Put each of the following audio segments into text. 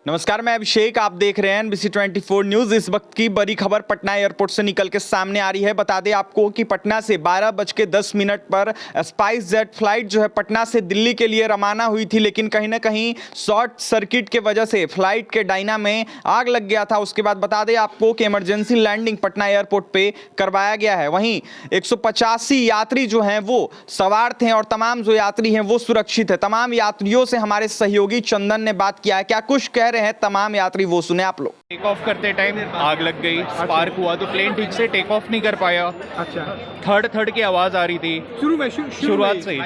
नमस्कार, मैं अभिषेक। आप देख रहे हैं NBC 24 न्यूज। इस वक्त की बड़ी खबर पटना एयरपोर्ट से निकल के सामने आ रही है। बता दें आपको कि पटना से 12:10 पर स्पाइस जेट फ्लाइट जो है पटना से दिल्ली के लिए रवाना हुई थी, लेकिन कहीं ना कहीं शॉर्ट सर्किट के वजह से फ्लाइट के डायना में आग लग गया था। उसके बाद बता दें आपको कि इमरजेंसी लैंडिंग पटना एयरपोर्ट पे करवाया गया है। वहीं 185 यात्री जो हैं वो सवार थे और तमाम जो यात्री हैं वो सुरक्षित है। तमाम यात्रियों से हमारे सहयोगी चंदन ने बात किया है। क्या कुछ कह रहे हैं तमाम यात्री, वो सुने आप लोग। टेक ऑफ करते टाइम आग लग गई, स्पार्क हुआ तो प्लेन ठीक से टेक ऑफ नहीं कर पाया। अच्छा, थर्ड की आवाज आ रही थी शुरुआत से ही।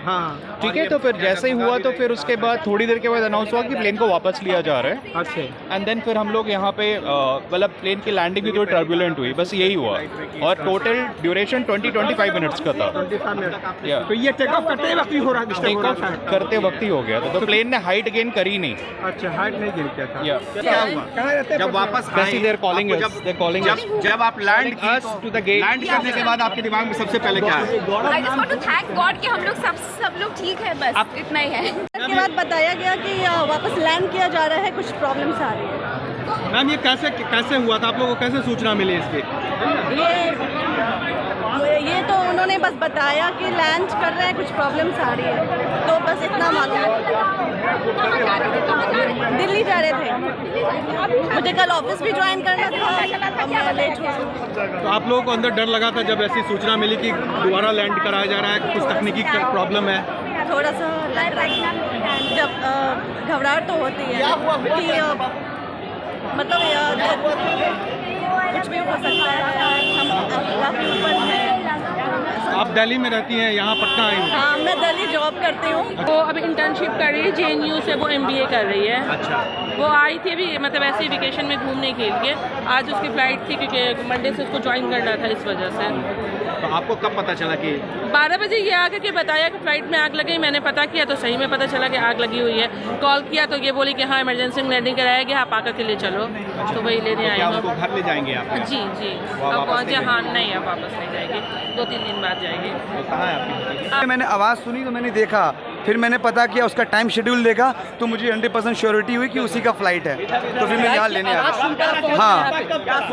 हाँ, ठीक है, तो फिर जैसे ही हुआ तो फिर उसके बाद थोड़ी देर के बाद अनाउंस हुआ कि प्लेन को वापस लिया जा रहा है। अच्छा, एंड देन फिर हम लोग यहाँ पे मतलब प्लेन की लैंडिंग भी थोड़ी टर्बुलेंट हुई, बस यही हुआ। और टोटल ड्यूरेशन 20-25 मिनट्स का था। 25 मिनट। Yeah. तो ये टेक ऑफ करते वक्त ही हो रहा है, टेक ऑफ करते वक्त ही हो गया था, तो प्लेन ने हाइट गेन करी नहीं। अच्छा, हाइट नहीं गिर गया था। Yeah. क्या हुआ जब वापस Basically, they're calling us. They're calling us. जब आप land us to the gate. Land करने के बाद आपके दिमाग में सबसे पहले क्या है? I just want to thank God कि हम लोग सब लोग ठीक है, बस इतना ही है। के बाद बताया गया कि वापस लैंड किया जा रहा है, कुछ प्रॉब्लम्स आ रही है। मैम, ये कैसे हुआ था? आप लोगों को कैसे सूचना मिली इसकी? ये तो उन्होंने बस बताया कि लैंड कर रहे हैं, कुछ प्रॉब्लम्स आ रही है, तो बस इतना मालूम है। दिल्ली जा रहे थे, मुझे कल ऑफिस भी ज्वाइन करना था, अब मैं लेट हुई। तो आप लोगों को अंदर डर लगा था जब ऐसी सूचना मिली कि दोबारा लैंड कराया जा रहा है, कुछ तकनीकी प्रॉब्लम है? थोड़ा सा लग रहा है, जब घबराहट तो होती है कि मतलब कुछ भी हो सकता है। हम काफ़ी ऊपर हैं। आप दिल्ली में रहती हैं, यहाँ पटना आई हैं? हाँ, मैं दिल्ली जॉब करती हूँ। वो अभी इंटर्नशिप कर रही है, JNU से वो MBA कर रही है। अच्छा, वो आई थी अभी, मतलब ऐसे ही वेकेशन में घूमने के लिए। आज उसकी फ्लाइट थी क्योंकि मंडे से उसको ज्वाइन करना था, इस वजह से। तो आपको कब पता चला कि 12 बजे ये आकर के बताया कि फ्लाइट में आग लगी। मैंने पता किया तो सही में पता चला कि आग लगी हुई है। कॉल किया तो ये बोली कि हाँ इमरजेंसी लैंडिंग कराया गया, आप आकर के ले चलो। तो वही लेने आई क्या हूँ। उनको घर ले जाएंगे आप? जी अब पहुँचे। हाँ नहीं, अब वापस नहीं जाएगी, 2-3 दिन बाद जाएगी। तो कहाँ है आपकी? मैंने आवाज़ सुनी तो मैंने देखा, फिर मैंने पता किया, उसका टाइम शेड्यूल देखा तो मुझे 100% श्योरिटी हुई कि उसी का फ्लाइट है, तो फिर मैं यहाँ लेने आया। हाँ,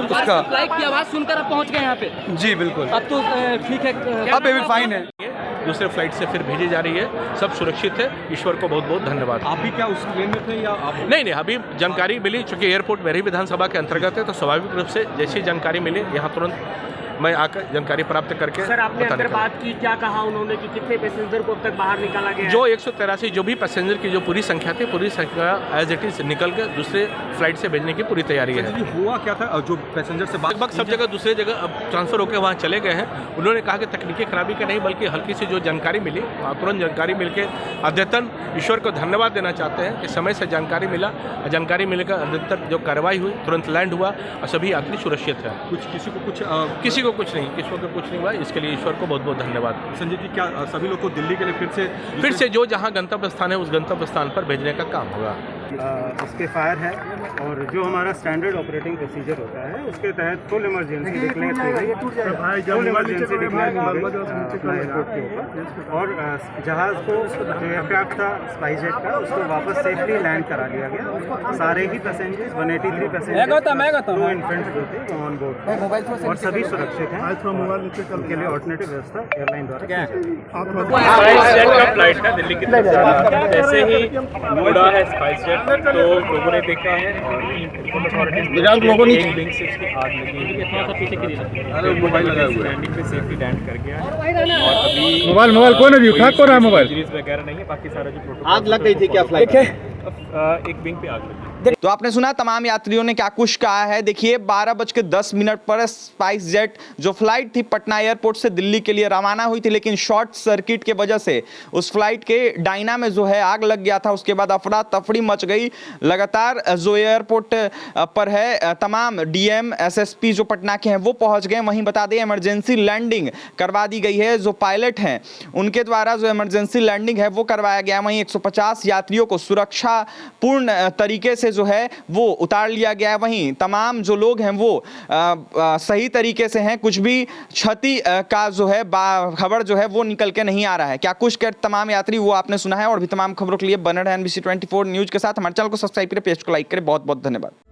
उसका फ्लाइट की आवाज़ सुनकर आप पहुँच गए यहाँ पे? जी बिल्कुल, अब तो ठीक है, अब बेबी फाइन है। दूसरे फ्लाइट से फिर भेजी जा रही है, सब सुरक्षित है। ईश्वर को बहुत बहुत धन्यवाद। आप भी क्या उस प्लेन में थे या आप? नहीं, अभी जानकारी मिली, चूंकि एयरपोर्ट मेरी विधानसभा के अंतर्गत है, तो स्वाभाविक रूप से जैसी जानकारी मिली यहाँ तुरंत मैं आकर जानकारी प्राप्त करके सर, आपने अंदर बात की, क्या कहा उन्होंने कि कितने पैसेंजर को अब तक बाहर निकाला गया? जो 183 जो भी पैसेंजर की जो पूरी संख्या थी, पूरी संख्या एज इट इज निकल के दूसरे फ्लाइट से भेजने की पूरी तैयारी है। हुआ क्या था जो पैसेंजर से लगभग सब जगह दूसरे जगह अब ट्रांसफर होकर वहाँ चले गए हैं। उन्होंने कहा कि तकनीकी खराबी का नहीं, बल्कि हल्की सी जो जानकारी मिली, तुरंत जानकारी मिलकर अद्यतन ईश्वर को धन्यवाद देना चाहते हैं कि समय से जानकारी मिला, जानकारी मिलकर अद्यतन जो कार्रवाई हुई, तुरंत लैंड हुआ और सभी यात्री सुरक्षित है। किसी को कुछ नहीं, किसी को कुछ नहीं हुआ, इसके लिए ईश्वर को बहुत बहुत धन्यवाद। संजय जी, क्या सभी लोग को दिल्ली के लिए फिर से जो जहाँ गंतव्य स्थान है उस गंतव्य स्थान पर भेजने का काम होगा। इसके फायर है, और जो हमारा स्टैंडर्ड ऑपरेटिंग प्रोसीजर होता है उसके तहत फुल इमरजेंसी डिक्लेयर की गई, फुल इमरजेंसी डिक्लेयर की गई एयरपोर्ट के ऊपर, और जहाज़ को जो एयरक्राफ्ट था स्पाइस जेट का, उसको वापस सेफली लैंड करा दिया गया। सारे ही पैसेंजर्स 183 पैसेंजर, 2 इन्फेंट्स जो थे ऑन बोर्ड, और सभी सुरक्षित हैं। उनके लिए ऑल्टरनेटिव व्यवस्था एयरलाइन द्वारा की स्पाइस जेट का फ्लाइट है दिल्ली की तरफ से। जैसे ही उड़ा है स्पाइस जेट, तो लोगों ने देखा है और लोगों ने विंग से उसकी आग लगी है। थोड़ा सा पीछे की मोबाइल लगा हुआ है, लैंडिंग पे सेफली लैंड कर गया है। और अभी मोबाइल कौन अभी उठा को रहा है? मोबाइल इंजरीज वगैरह नहीं है, बाकी सारा जो प्रोटोकॉल। आग लग गई थी क्या फ्लाइट? एक विंग पे आग लगी। तो आपने सुना तमाम यात्रियों ने क्या कुछ कहा है। देखिए 12:10 पर स्पाइस जेट जो फ्लाइट थी पटना एयरपोर्ट से दिल्ली के लिए रवाना हुई थी, लेकिन शॉर्ट सर्किट की वजह से उस फ्लाइट के डायना में जो है आग लग गया था। उसके बाद अफरा तफरी मच गई। लगातार जो एयरपोर्ट पर है तमाम DM SSP जो पटना के हैं वो पहुंच गए। वहीं बता दें इमरजेंसी लैंडिंग करवा दी गई है, जो पायलट हैं उनके द्वारा जो इमरजेंसी लैंडिंग है वो करवाया गया। वहीं 150 यात्रियों को सुरक्षा पूर्ण तरीके से जो है वो उतार लिया गया है। वहीं तमाम जो लोग हैं वो सही तरीके से हैं, कुछ भी क्षति का जो है खबर जो है वो निकल के नहीं आ रहा है। क्या कुछ कर तमाम यात्री वो आपने सुना है। और भी तमाम खबरों के लिए बने रहें NBC 24 न्यूज के साथ। हमारे चैनल को सब्सक्राइब करें, पेज को लाइक करें। बहुत बहुत धन्यवाद।